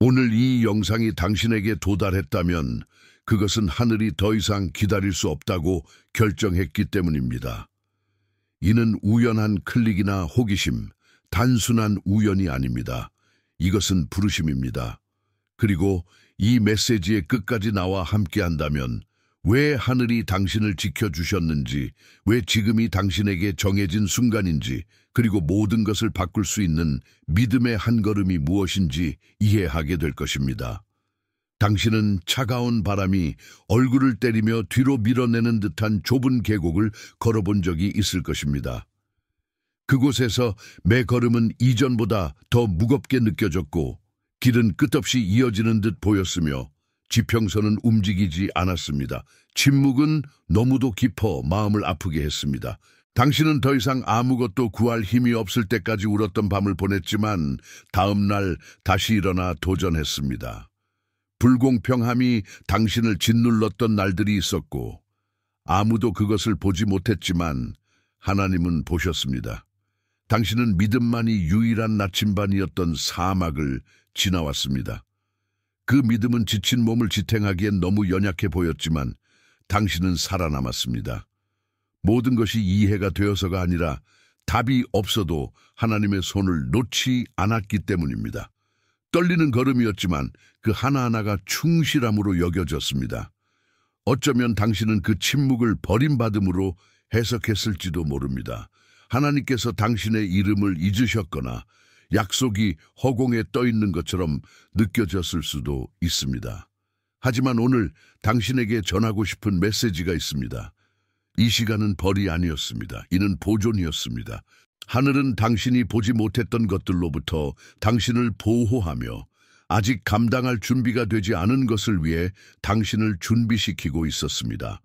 오늘 이 영상이 당신에게 도달했다면 그것은 하늘이 더 이상 기다릴 수 없다고 결정했기 때문입니다. 이는 우연한 클릭이나 호기심, 단순한 우연이 아닙니다. 이것은 부르심입니다. 그리고 이 메시지의 끝까지 나와 함께한다면 왜 하늘이 당신을 지켜주셨는지, 왜 지금이 당신에게 정해진 순간인지, 그리고 모든 것을 바꿀 수 있는 믿음의 한 걸음이 무엇인지 이해하게 될 것입니다. 당신은 차가운 바람이 얼굴을 때리며 뒤로 밀어내는 듯한 좁은 계곡을 걸어본 적이 있을 것입니다. 그곳에서 매 걸음은 이전보다 더 무겁게 느껴졌고 길은 끝없이 이어지는 듯 보였으며 지평선은 움직이지 않았습니다. 침묵은 너무도 깊어 마음을 아프게 했습니다. 당신은 더 이상 아무것도 구할 힘이 없을 때까지 울었던 밤을 보냈지만 다음 날 다시 일어나 도전했습니다. 불공평함이 당신을 짓눌렀던 날들이 있었고 아무도 그것을 보지 못했지만 하나님은 보셨습니다. 당신은 믿음만이 유일한 나침반이었던 사막을 지나왔습니다. 그 믿음은 지친 몸을 지탱하기엔 너무 연약해 보였지만 당신은 살아남았습니다. 모든 것이 이해가 되어서가 아니라 답이 없어도 하나님의 손을 놓지 않았기 때문입니다. 떨리는 걸음이었지만 그 하나하나가 충실함으로 여겨졌습니다. 어쩌면 당신은 그 침묵을 버림받음으로 해석했을지도 모릅니다. 하나님께서 당신의 이름을 잊으셨거나 약속이 허공에 떠 있는 것처럼 느껴졌을 수도 있습니다. 하지만 오늘 당신에게 전하고 싶은 메시지가 있습니다. 이 시간은 벌이 아니었습니다. 이는 보존이었습니다. 하늘은 당신이 보지 못했던 것들로부터 당신을 보호하며 아직 감당할 준비가 되지 않은 것을 위해 당신을 준비시키고 있었습니다.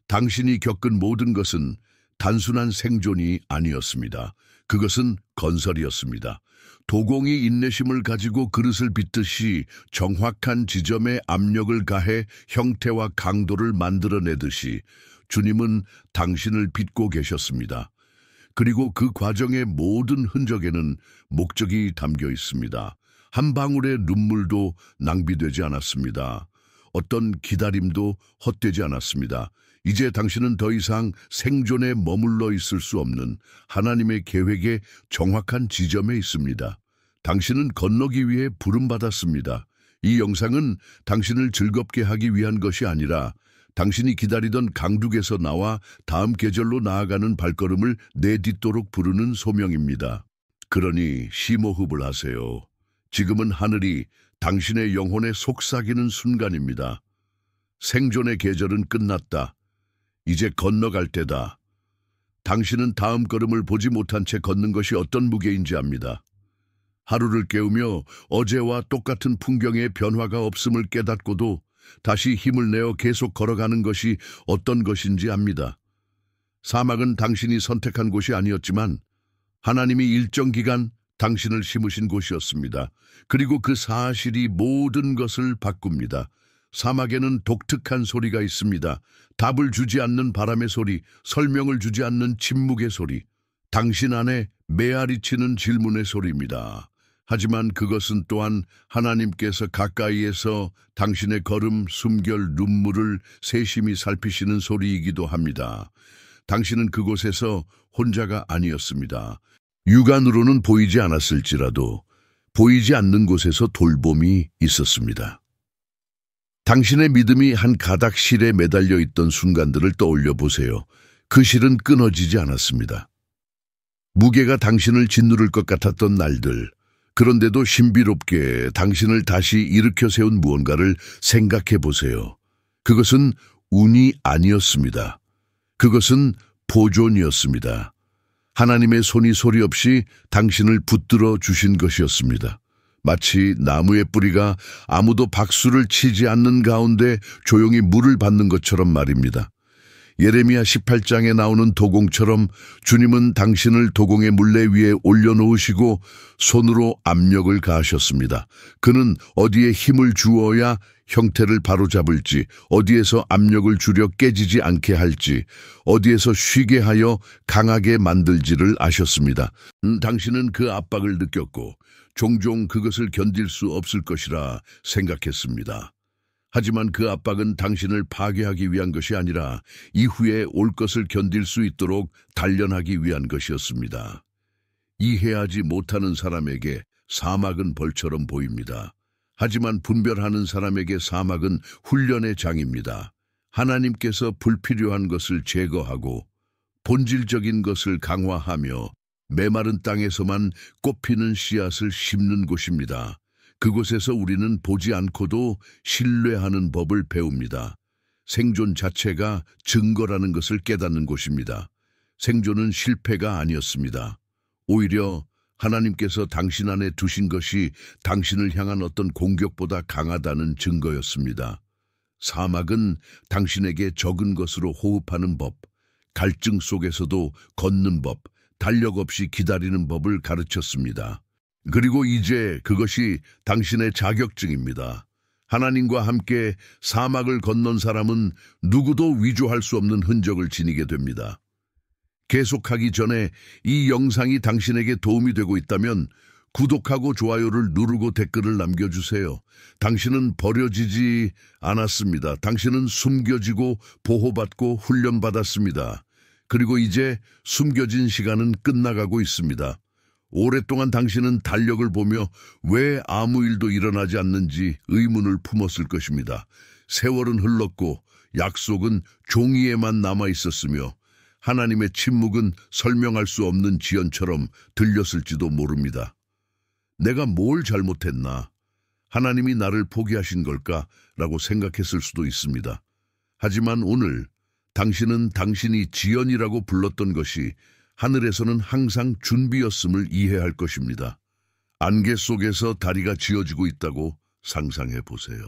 당신이 겪은 모든 것은 단순한 생존이 아니었습니다. 그것은 건설이었습니다. 도공이 인내심을 가지고 그릇을 빚듯이 정확한 지점에 압력을 가해 형태와 강도를 만들어내듯이 주님은 당신을 빚고 계셨습니다. 그리고 그 과정의 모든 흔적에는 목적이 담겨 있습니다. 한 방울의 눈물도 낭비되지 않았습니다. 어떤 기다림도 헛되지 않았습니다. 이제 당신은 더 이상 생존에 머물러 있을 수 없는 하나님의 계획의 정확한 지점에 있습니다. 당신은 건너기 위해 부름받았습니다. 이 영상은 당신을 즐겁게 하기 위한 것이 아니라 당신이 기다리던 강둑에서 나와 다음 계절로 나아가는 발걸음을 내딛도록 부르는 소명입니다. 그러니 심호흡을 하세요. 지금은 하늘이 당신의 영혼에 속삭이는 순간입니다. 생존의 계절은 끝났다. 이제 건너갈 때다. 당신은 다음 걸음을 보지 못한 채 걷는 것이 어떤 무게인지 압니다. 하루를 깨우며 어제와 똑같은 풍경의 변화가 없음을 깨닫고도 다시 힘을 내어 계속 걸어가는 것이 어떤 것인지 압니다. 사막은 당신이 선택한 곳이 아니었지만 하나님이 일정 기간 당신을 심으신 곳이었습니다. 그리고 그 사실이 모든 것을 바꿉니다. 사막에는 독특한 소리가 있습니다. 답을 주지 않는 바람의 소리, 설명을 주지 않는 침묵의 소리, 당신 안에 메아리치는 질문의 소리입니다. 하지만 그것은 또한 하나님께서 가까이에서 당신의 걸음, 숨결, 눈물을 세심히 살피시는 소리이기도 합니다. 당신은 그곳에서 혼자가 아니었습니다. 육안으로는 보이지 않았을지라도 보이지 않는 곳에서 돌봄이 있었습니다. 당신의 믿음이 한 가닥 실에 매달려 있던 순간들을 떠올려 보세요. 그 실은 끊어지지 않았습니다. 무게가 당신을 짓누를 것 같았던 날들, 그런데도 신비롭게 당신을 다시 일으켜 세운 무언가를 생각해 보세요. 그것은 운이 아니었습니다. 그것은 보존이었습니다. 하나님의 손이 소리 없이 당신을 붙들어 주신 것이었습니다. 마치 나무의 뿌리가 아무도 박수를 치지 않는 가운데 조용히 물을 받는 것처럼 말입니다. 예레미야 18장에 나오는 도공처럼 주님은 당신을 도공의 물레 위에 올려놓으시고 손으로 압력을 가하셨습니다. 그는 어디에 힘을 주어야 형태를 바로잡을지, 어디에서 압력을 줄여 깨지지 않게 할지, 어디에서 쉬게 하여 강하게 만들지를 아셨습니다. 당신은 그 압박을 느꼈고 종종 그것을 견딜 수 없을 것이라 생각했습니다. 하지만 그 압박은 당신을 파괴하기 위한 것이 아니라 이후에 올 것을 견딜 수 있도록 단련하기 위한 것이었습니다. 이해하지 못하는 사람에게 사막은 벌처럼 보입니다. 하지만 분별하는 사람에게 사막은 훈련의 장입니다. 하나님께서 불필요한 것을 제거하고 본질적인 것을 강화하며 메마른 땅에서만 꽃피는 씨앗을 심는 곳입니다. 그곳에서 우리는 보지 않고도 신뢰하는 법을 배웁니다. 생존 자체가 증거라는 것을 깨닫는 곳입니다. 생존은 실패가 아니었습니다. 오히려 하나님께서 당신 안에 두신 것이 당신을 향한 어떤 공격보다 강하다는 증거였습니다. 사막은 당신에게 적은 것으로 호흡하는 법, 갈증 속에서도 걷는 법, 달력 없이 기다리는 법을 가르쳤습니다. 그리고 이제 그것이 당신의 자격증입니다. 하나님과 함께 사막을 건넌 사람은 누구도 위조할 수 없는 흔적을 지니게 됩니다. 계속하기 전에 이 영상이 당신에게 도움이 되고 있다면 구독하고 좋아요를 누르고 댓글을 남겨주세요. 당신은 버려지지 않았습니다. 당신은 숨겨지고 보호받고 훈련받았습니다. 그리고 이제 숨겨진 시간은 끝나가고 있습니다. 오랫동안 당신은 달력을 보며 왜 아무 일도 일어나지 않는지 의문을 품었을 것입니다. 세월은 흘렀고 약속은 종이에만 남아 있었으며 하나님의 침묵은 설명할 수 없는 지연처럼 들렸을지도 모릅니다. 내가 뭘 잘못했나? 하나님이 나를 포기하신 걸까? 라고 생각했을 수도 있습니다. 하지만 오늘 당신은 당신이 지연이라고 불렀던 것이 하늘에서는 항상 준비였음을 이해할 것입니다. 안개 속에서 다리가 지어지고 있다고 상상해 보세요.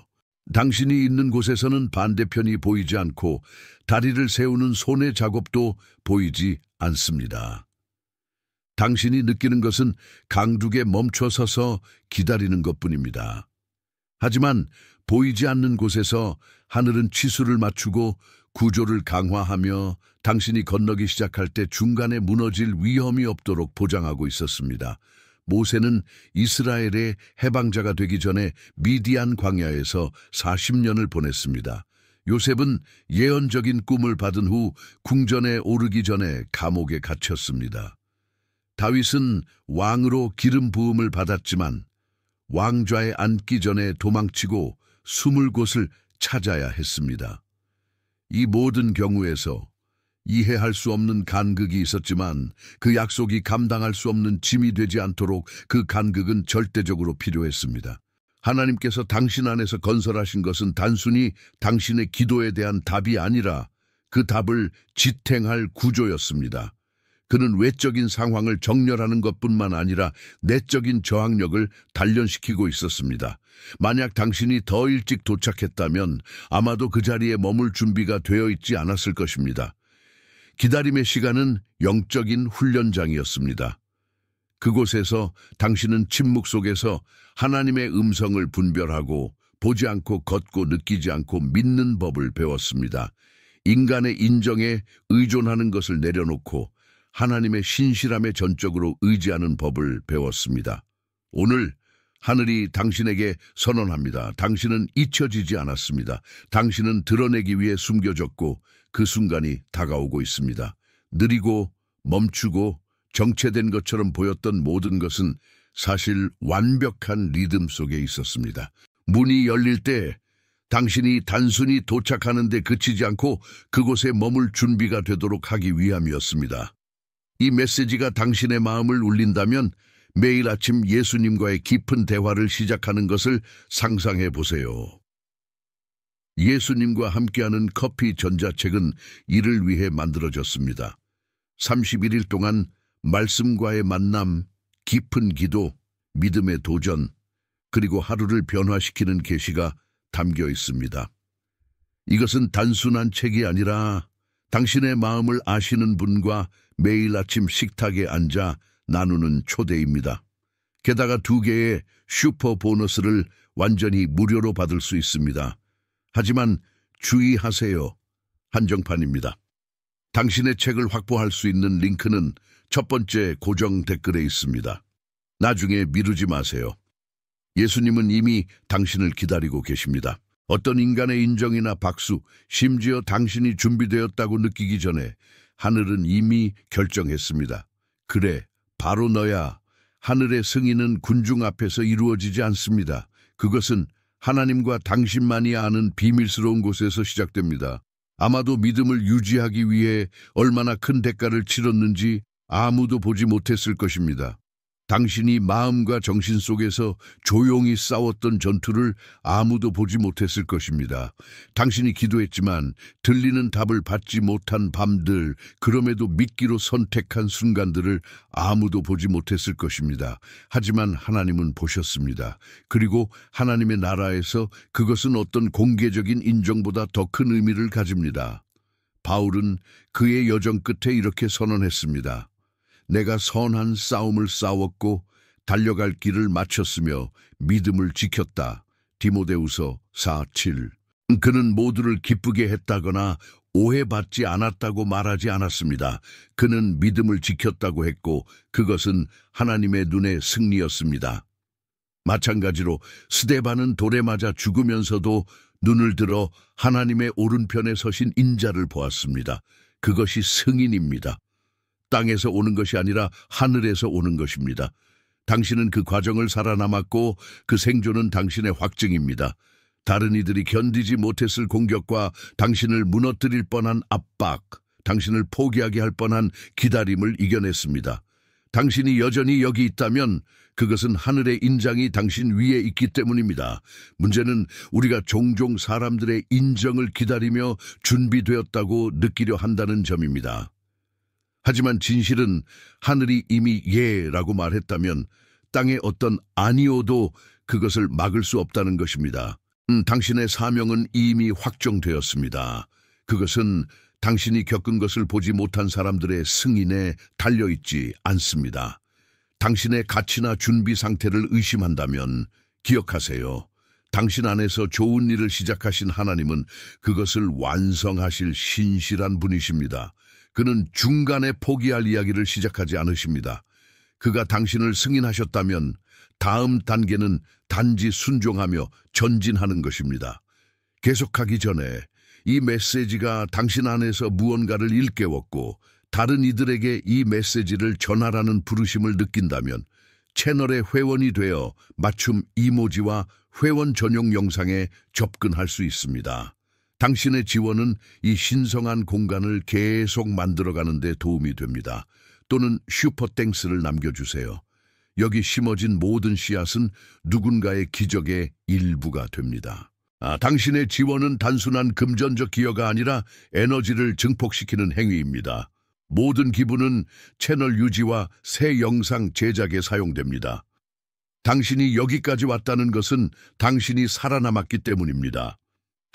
당신이 있는 곳에서는 반대편이 보이지 않고 다리를 세우는 손의 작업도 보이지 않습니다. 당신이 느끼는 것은 강둑에 멈춰 서서 기다리는 것뿐입니다. 하지만 보이지 않는 곳에서 하늘은 치수를 맞추고 구조를 강화하며 당신이 건너기 시작할 때 중간에 무너질 위험이 없도록 보장하고 있었습니다. 모세는 이스라엘의 해방자가 되기 전에 미디안 광야에서 40년을 보냈습니다. 요셉은 예언적인 꿈을 받은 후 궁전에 오르기 전에 감옥에 갇혔습니다. 다윗은 왕으로 기름 부음을 받았지만 왕좌에 앉기 전에 도망치고 숨을 곳을 찾아야 했습니다. 이 모든 경우에서 이해할 수 없는 간극이 있었지만 그 약속이 감당할 수 없는 짐이 되지 않도록 그 간극은 절대적으로 필요했습니다. 하나님께서 당신 안에서 건설하신 것은 단순히 당신의 기도에 대한 답이 아니라 그 답을 지탱할 구조였습니다. 그는 외적인 상황을 정렬하는 것뿐만 아니라 내적인 저항력을 단련시키고 있었습니다. 만약 당신이 더 일찍 도착했다면 아마도 그 자리에 머물 준비가 되어 있지 않았을 것입니다. 기다림의 시간은 영적인 훈련장이었습니다. 그곳에서 당신은 침묵 속에서 하나님의 음성을 분별하고 보지 않고 걷고 느끼지 않고 믿는 법을 배웠습니다. 인간의 인정에 의존하는 것을 내려놓고 하나님의 신실함에 전적으로 의지하는 법을 배웠습니다. 오늘 하늘이 당신에게 선언합니다. 당신은 잊혀지지 않았습니다. 당신은 드러내기 위해 숨겨졌고 그 순간이 다가오고 있습니다. 느리고 멈추고 정체된 것처럼 보였던 모든 것은 사실 완벽한 리듬 속에 있었습니다. 문이 열릴 때 당신이 단순히 도착하는 데 그치지 않고 그곳에 머물 준비가 되도록 하기 위함이었습니다. 이 메시지가 당신의 마음을 울린다면 매일 아침 예수님과의 깊은 대화를 시작하는 것을 상상해 보세요. 예수님과 함께하는 커피 전자책은 이를 위해 만들어졌습니다. 31일 동안 말씀과의 만남, 깊은 기도, 믿음의 도전, 그리고 하루를 변화시키는 계시가 담겨 있습니다. 이것은 단순한 책이 아니라 당신의 마음을 아시는 분과 매일 아침 식탁에 앉아 나누는 초대입니다. 게다가 2개의 슈퍼 보너스를 완전히 무료로 받을 수 있습니다. 하지만 주의하세요. 한정판입니다. 당신의 책을 확보할 수 있는 링크는 첫 번째 고정 댓글에 있습니다. 나중에 미루지 마세요. 예수님은 이미 당신을 기다리고 계십니다. 어떤 인간의 인정이나 박수, 심지어 당신이 준비되었다고 느끼기 전에 하늘은 이미 결정했습니다. 그래, 바로 너야. 하늘의 승인은 군중 앞에서 이루어지지 않습니다. 그것은 하나님과 당신만이 아는 비밀스러운 곳에서 시작됩니다. 아마도 믿음을 유지하기 위해 얼마나 큰 대가를 치렀는지 아무도 보지 못했을 것입니다. 당신이 마음과 정신 속에서 조용히 싸웠던 전투를 아무도 보지 못했을 것입니다. 당신이 기도했지만 들리는 답을 받지 못한 밤들, 그럼에도 믿기로 선택한 순간들을 아무도 보지 못했을 것입니다. 하지만 하나님은 보셨습니다. 그리고 하나님의 나라에서 그것은 어떤 공개적인 인정보다 더 큰 의미를 가집니다. 바울은 그의 여정 끝에 이렇게 선언했습니다. 내가 선한 싸움을 싸웠고 달려갈 길을 마쳤으며 믿음을 지켰다. 디모데후서 4:7. 그는 모두를 기쁘게 했다거나 오해받지 않았다고 말하지 않았습니다. 그는 믿음을 지켰다고 했고 그것은 하나님의 눈의 승리였습니다. 마찬가지로 스데반은 돌에 맞아 죽으면서도 눈을 들어 하나님의 오른편에 서신 인자를 보았습니다. 그것이 승인입니다. 땅에서 오는 것이 아니라 하늘에서 오는 것입니다. 당신은 그 과정을 살아남았고 그 생존은 당신의 확증입니다. 다른 이들이 견디지 못했을 공격과 당신을 무너뜨릴 뻔한 압박, 당신을 포기하게 할 뻔한 기다림을 이겨냈습니다. 당신이 여전히 여기 있다면 그것은 하늘의 인장이 당신 위에 있기 때문입니다. 문제는 우리가 종종 사람들의 인정을 기다리며 준비되었다고 느끼려 한다는 점입니다. 하지만 진실은 하늘이 이미 예라고 말했다면 땅의 어떤 아니오도 그것을 막을 수 없다는 것입니다. 당신의 사명은 이미 확정되었습니다. 그것은 당신이 겪은 것을 보지 못한 사람들의 승인에 달려있지 않습니다. 당신의 가치나 준비 상태를 의심한다면 기억하세요. 당신 안에서 좋은 일을 시작하신 하나님은 그것을 완성하실 신실한 분이십니다. 그는 중간에 포기할 이야기를 시작하지 않으십니다. 그가 당신을 승인하셨다면 다음 단계는 단지 순종하며 전진하는 것입니다. 계속하기 전에 이 메시지가 당신 안에서 무언가를 일깨웠고 다른 이들에게 이 메시지를 전하라는 부르심을 느낀다면 채널의 회원이 되어 맞춤 이모지와 회원 전용 영상에 접근할 수 있습니다. 당신의 지원은 이 신성한 공간을 계속 만들어가는 데 도움이 됩니다. 또는 슈퍼땡스를 남겨주세요. 여기 심어진 모든 씨앗은 누군가의 기적의 일부가 됩니다. 당신의 지원은 단순한 금전적 기여가 아니라 에너지를 증폭시키는 행위입니다. 모든 기부는 채널 유지와 새 영상 제작에 사용됩니다. 당신이 여기까지 왔다는 것은 당신이 살아남았기 때문입니다.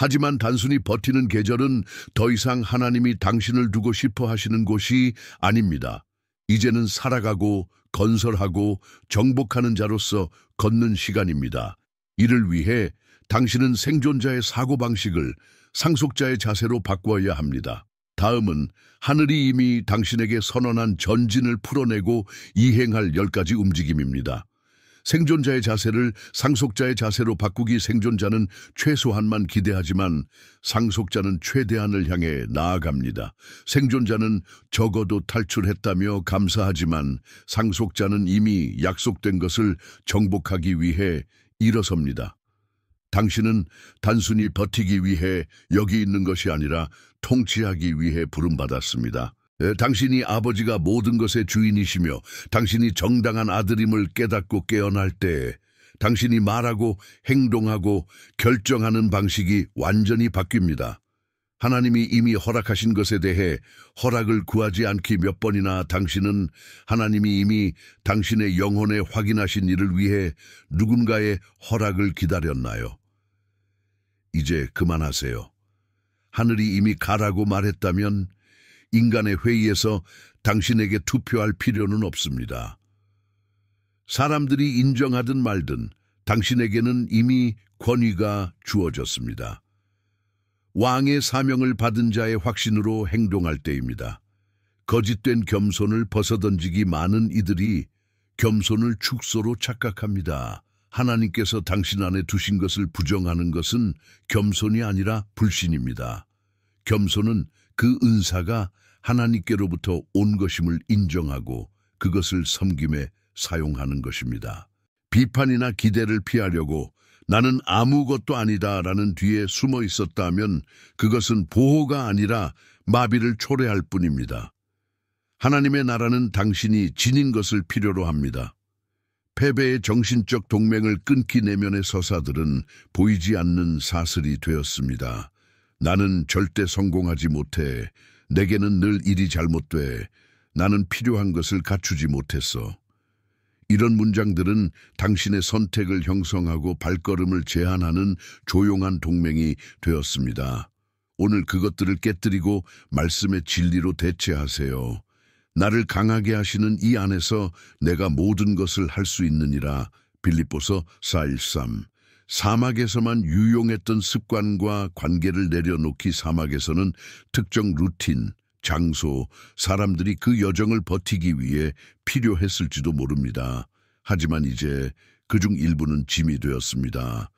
하지만 단순히 버티는 계절은 더 이상 하나님이 당신을 두고 싶어 하시는 곳이 아닙니다. 이제는 살아가고 건설하고 정복하는 자로서 걷는 시간입니다. 이를 위해 당신은 생존자의 사고방식을 상속자의 자세로 바꾸어야 합니다. 다음은 하늘이 이미 당신에게 선언한 전진을 풀어내고 이행할 10가지 움직임입니다. 생존자의 자세를 상속자의 자세로 바꾸기. 생존자는 최소한만 기대하지만 상속자는 최대한을 향해 나아갑니다. 생존자는 적어도 탈출했다며 감사하지만 상속자는 이미 약속된 것을 정복하기 위해 일어섭니다. 당신은 단순히 버티기 위해 여기 있는 것이 아니라 통치하기 위해 부름받았습니다. 당신이 아버지가 모든 것의 주인이시며 당신이 정당한 아들임을 깨닫고 깨어날 때 당신이 말하고 행동하고 결정하는 방식이 완전히 바뀝니다. 하나님이 이미 허락하신 것에 대해 허락을 구하지 않기 몇 번이나 당신은 하나님이 이미 당신의 영혼에 확인하신 일을 위해 누군가의 허락을 기다렸나요? 이제 그만하세요. 하늘이 이미 가라고 말했다면 인간의 회의에서 당신에게 투표할 필요는 없습니다. 사람들이 인정하든 말든 당신에게는 이미 권위가 주어졌습니다. 왕의 사명을 받은 자의 확신으로 행동할 때입니다. 거짓된 겸손을 벗어던지기 많은 이들이 겸손을 축소로 착각합니다. 하나님께서 당신 안에 두신 것을 부정하는 것은 겸손이 아니라 불신입니다. 겸손은 그 은사가 하나님께로부터 온 것임을 인정하고 그것을 섬김에 사용하는 것입니다. 비판이나 기대를 피하려고 나는 아무것도 아니다라는 뒤에 숨어 있었다면 그것은 보호가 아니라 마비를 초래할 뿐입니다. 하나님의 나라는 당신이 지닌 것을 필요로 합니다. 패배의 정신적 동맹을 끊기 내면의 서사들은 보이지 않는 사슬이 되었습니다. 나는 절대 성공하지 못해. 내게는 늘 일이 잘못돼. 나는 필요한 것을 갖추지 못했어. 이런 문장들은 당신의 선택을 형성하고 발걸음을 제한하는 조용한 동맹이 되었습니다. 오늘 그것들을 깨뜨리고 말씀의 진리로 대체하세요. 나를 강하게 하시는 이 안에서 내가 모든 것을 할 수 있느니라. 빌립보서 4:13. 사막에서만 유용했던 습관과 관계를 내려놓기 사막에서는 특정 루틴, 장소, 사람들이 그 여정을 버티기 위해 필요했을지도 모릅니다. 하지만 이제 그중 일부는 짐이 되었습니다.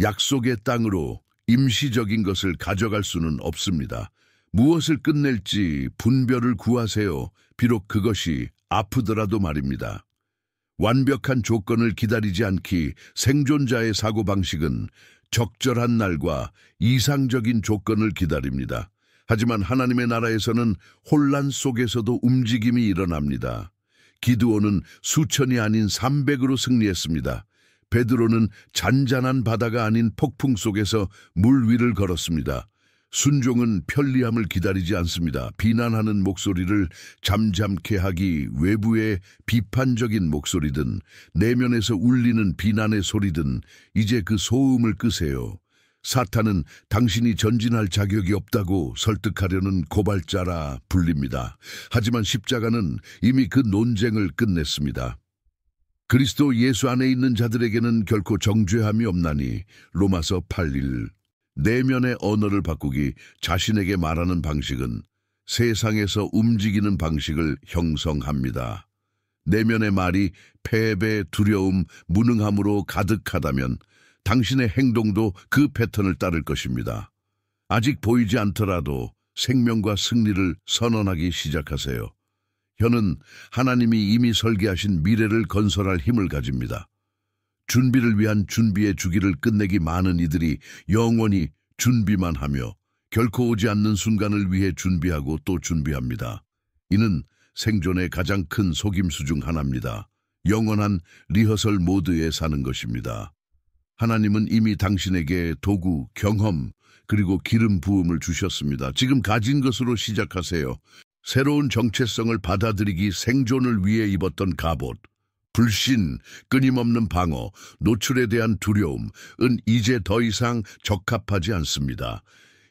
약속의 땅으로 임시적인 것을 가져갈 수는 없습니다. 무엇을 끝낼지 분별을 구하세요. 비록 그것이 아프더라도 말입니다. 완벽한 조건을 기다리지 않기. 생존자의 사고방식은 적절한 날과 이상적인 조건을 기다립니다. 하지만 하나님의 나라에서는 혼란 속에서도 움직임이 일어납니다. 기드온은 수천이 아닌 300으로 승리했습니다. 베드로는 잔잔한 바다가 아닌 폭풍 속에서 물 위를 걸었습니다. 순종은 편리함을 기다리지 않습니다. 비난하는 목소리를 잠잠케 하기, 외부의 비판적인 목소리든 내면에서 울리는 비난의 소리든 이제 그 소음을 끄세요. 사탄은 당신이 전진할 자격이 없다고 설득하려는 고발자라 불립니다. 하지만 십자가는 이미 그 논쟁을 끝냈습니다. 그리스도 예수 안에 있는 자들에게는 결코 정죄함이 없나니. 로마서 8:1. 내면의 언어를 바꾸기. 자신에게 말하는 방식은 세상에서 움직이는 방식을 형성합니다. 내면의 말이 패배, 두려움, 무능함으로 가득하다면 당신의 행동도 그 패턴을 따를 것입니다. 아직 보이지 않더라도 생명과 승리를 선언하기 시작하세요. 혀는 하나님이 이미 설계하신 미래를 건설할 힘을 가집니다. 준비를 위한 준비의 주기를 끝내기. 많은 이들이 영원히 준비만 하며 결코 오지 않는 순간을 위해 준비하고 또 준비합니다. 이는 생존의 가장 큰 속임수 중 하나입니다. 영원한 리허설 모드에 사는 것입니다. 하나님은 이미 당신에게 도구, 경험, 그리고 기름 부음을 주셨습니다. 지금 가진 것으로 시작하세요. 새로운 정체성을 받아들이기. 생존을 위해 입었던 갑옷, 불신, 끊임없는 방어, 노출에 대한 두려움은 이제 더 이상 적합하지 않습니다.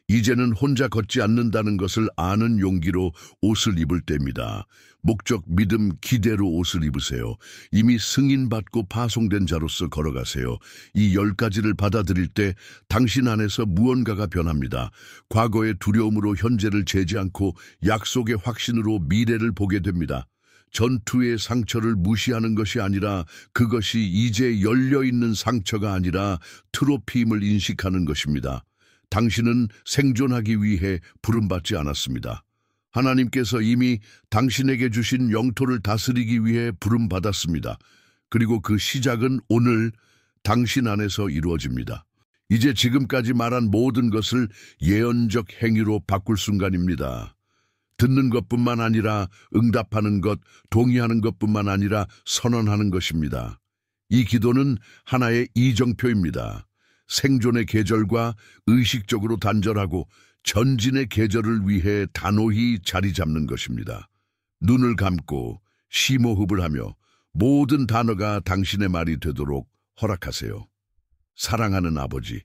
이제는 혼자 걷지 않는다는 것을 아는 용기로 옷을 입을 때입니다. 목적, 믿음, 기대로 옷을 입으세요. 이미 승인받고 파송된 자로서 걸어가세요. 이 10가지를 받아들일 때 당신 안에서 무언가가 변합니다. 과거의 두려움으로 현재를 재지 않고 약속의 확신으로 미래를 보게 됩니다. 전투의 상처를 무시하는 것이 아니라 그것이 이제 열려있는 상처가 아니라 트로피임을 인식하는 것입니다. 당신은 생존하기 위해 부름받지 않았습니다. 하나님께서 이미 당신에게 주신 영토를 다스리기 위해 부름받았습니다. 그리고 그 시작은 오늘 당신 안에서 이루어집니다. 이제 지금까지 말한 모든 것을 예언적 행위로 바꿀 순간입니다. 듣는 것뿐만 아니라 응답하는 것, 동의하는 것뿐만 아니라 선언하는 것입니다. 이 기도는 하나의 이정표입니다. 생존의 계절과 의식적으로 단절하고 전진의 계절을 위해 단호히 자리 잡는 것입니다. 눈을 감고 심호흡을 하며 모든 단어가 당신의 말이 되도록 허락하세요. 사랑하는 아버지,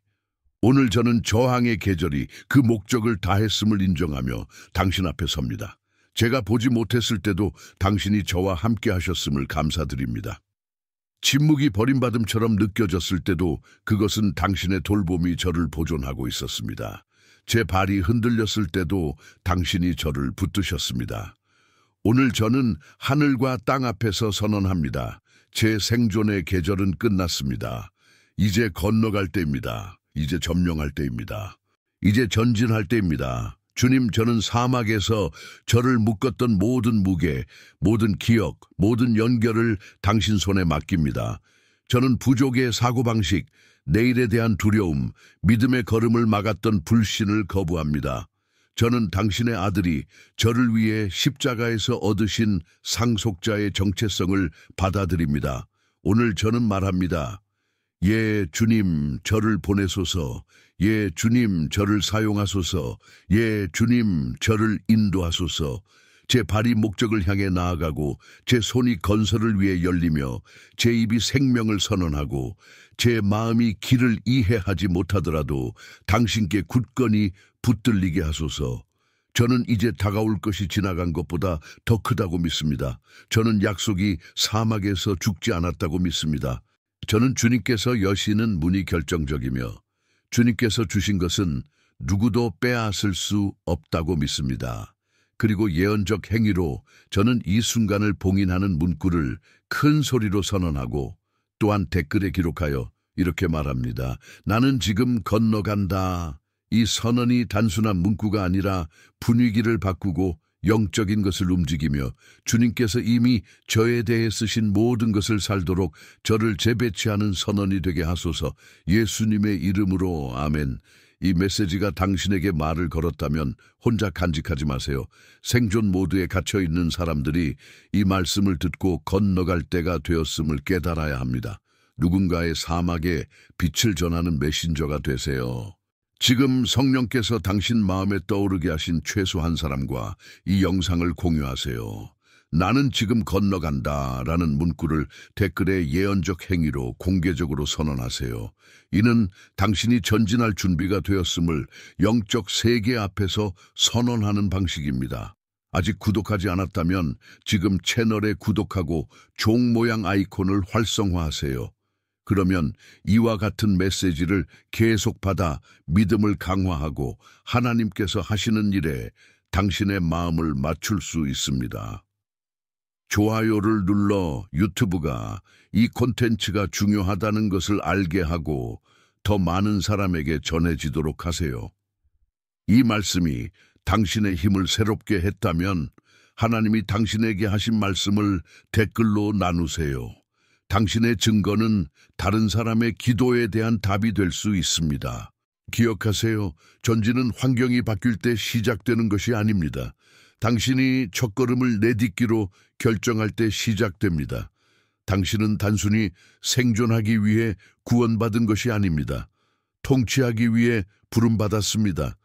오늘 저는 저항의 계절이 그 목적을 다했음을 인정하며 당신 앞에 섭니다. 제가 보지 못했을 때도 당신이 저와 함께 하셨음을 감사드립니다. 침묵이 버림받음처럼 느껴졌을 때도 그것은 당신의 돌봄이 저를 보존하고 있었습니다. 제 발이 흔들렸을 때도 당신이 저를 붙드셨습니다. 오늘 저는 하늘과 땅 앞에서 선언합니다. 제 생존의 계절은 끝났습니다. 이제 건너갈 때입니다. 이제 점령할 때입니다. 이제 전진할 때입니다. 주님, 저는 사막에서 저를 묶었던 모든 무게, 모든 기억, 모든 연결을 당신 손에 맡깁니다. 저는 부족의 사고방식, 내일에 대한 두려움, 믿음의 걸음을 막았던 불신을 거부합니다. 저는 당신의 아들이 저를 위해 십자가에서 얻으신 상속자의 정체성을 받아들입니다. 오늘 저는 말합니다. 예, 주님, 저를 보내소서. 예, 주님, 저를 사용하소서. 예, 주님, 저를 인도하소서. 제 발이 목적을 향해 나아가고 제 손이 건설을 위해 열리며 제 입이 생명을 선언하고 제 마음이 길을 이해하지 못하더라도 당신께 굳건히 붙들리게 하소서. 저는 이제 다가올 것이 지나간 것보다 더 크다고 믿습니다. 저는 약속이 사막에서 죽지 않았다고 믿습니다. 저는 주님께서 여시는 문이 결정적이며 주님께서 주신 것은 누구도 빼앗을 수 없다고 믿습니다. 그리고 예언적 행위로 저는 이 순간을 봉인하는 문구를 큰 소리로 선언하고 또한 댓글에 기록하여 이렇게 말합니다. 나는 지금 건너간다. 이 선언이 단순한 문구가 아니라 분위기를 바꾸고 영적인 것을 움직이며 주님께서 이미 저에 대해 쓰신 모든 것을 살도록 저를 재배치하는 선언이 되게 하소서. 예수님의 이름으로 아멘. 이 메시지가 당신에게 말을 걸었다면 혼자 간직하지 마세요. 생존 모드에 갇혀있는 사람들이 이 말씀을 듣고 건너갈 때가 되었음을 깨달아야 합니다. 누군가의 사막에 빛을 전하는 메신저가 되세요. 지금 성령께서 당신 마음에 떠오르게 하신 최소 한 사람과 이 영상을 공유하세요. 나는 지금 건너간다 라는 문구를 댓글에 예언적 행위로 공개적으로 선언하세요. 이는 당신이 전진할 준비가 되었음을 영적 세계 앞에서 선언하는 방식입니다. 아직 구독하지 않았다면 지금 채널에 구독하고 종 모양 아이콘을 활성화하세요. 그러면 이와 같은 메시지를 계속 받아 믿음을 강화하고 하나님께서 하시는 일에 당신의 마음을 맞출 수 있습니다. 좋아요를 눌러 유튜브가 이 콘텐츠가 중요하다는 것을 알게 하고 더 많은 사람에게 전해지도록 하세요. 이 말씀이 당신의 힘을 새롭게 했다면 하나님이 당신에게 하신 말씀을 댓글로 나누세요. 당신의 증거는 다른 사람의 기도에 대한 답이 될 수 있습니다. 기억하세요. 전진은 환경이 바뀔 때 시작되는 것이 아닙니다. 당신이 첫걸음을 내딛기로 결정할 때 시작됩니다. 당신은 단순히 생존하기 위해 구원받은 것이 아닙니다. 통치하기 위해 부름받았습니다.